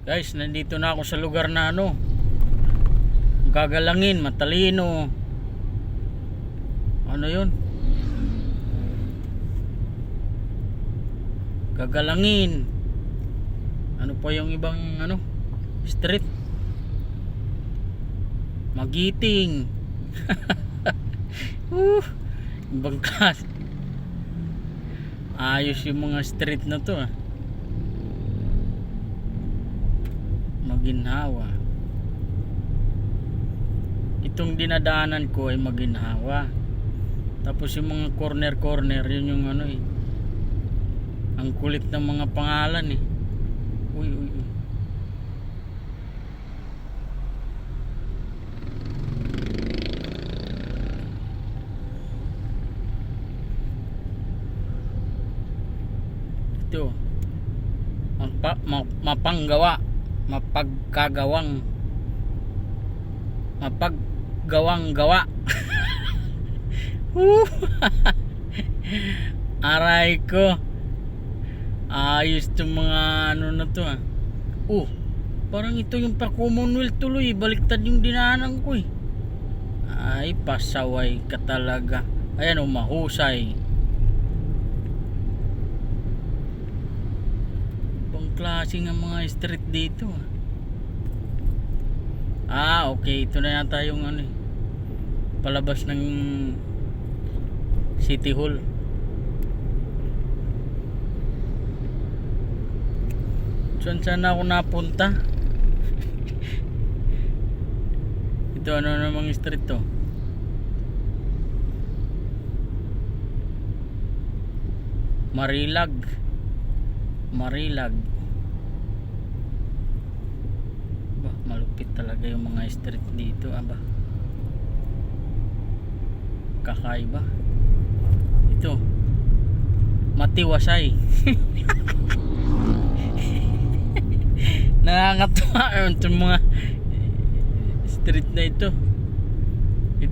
Guys, nandito na ako sa lugar na gagalangin, matalino. Ano yun? Gagalangin. Ano pa yung ibang street? Magiting. Ibang class. Ayos yung mga street na to Maginhawa. Itong dinadaanan ko ay Maginhawa. Tapos yung mga corner yun yung ang kulit ng mga pangalan uy. Ito mapaggawang gawa. Aray ko, ayos itong mga na to parang ito yung pa Commonwealth tuloy, baliktad yung dinaanan ko ay pasaway ka talaga. Ayan mahusay. Ibang klase ng mga street dito okay, ito na yata yung palabas ng City Hall. Saan ako napunta? Ito namang street to? Marilag. Malupit talaga yung mga street dito kakaiba. Ito Matiwasay. Nakakatawa yung mga street na ito.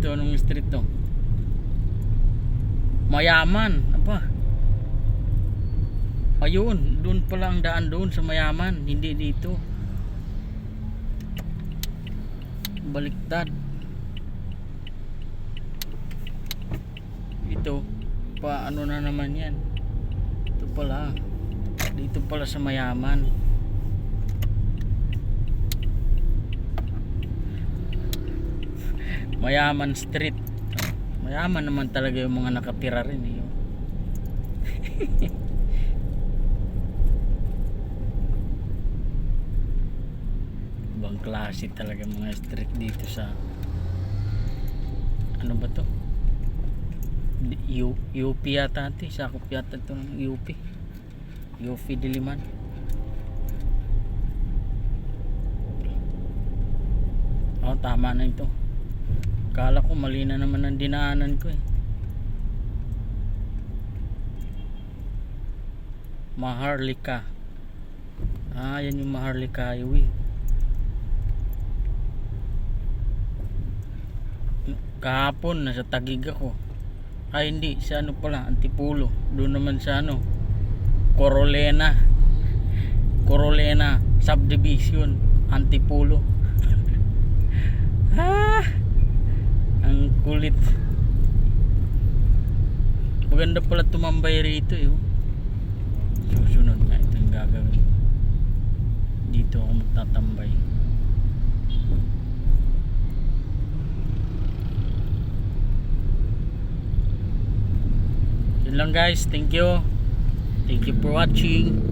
Anong street to? Mayaman. Ayun, doon pala ang daan doon sa Mayaman, hindi dito. Baliktad. Ito paano na naman yan? Ito pala, dito pala sa Mayaman. Mayaman Street. Mayaman naman talaga yung mga nakatira rin ibang klase talaga mga street dito sa ba to? UP yata sakop yata ito ng UP Diliman. Tama na ito. Kala ko mali na naman ang dinaanan ko Maharlika. Yan yung Maharlika Highway. Kahapon nasa Taguig ako. Hindi, sa pala, Antipolo. Doon naman sa Corolena Subdivision, Antipolo. Ang kulit. Maganda pala tumambay rito Susunod na ito yung gagawin. Dito ako magtatambay. Yun lang guys, thank you for watching.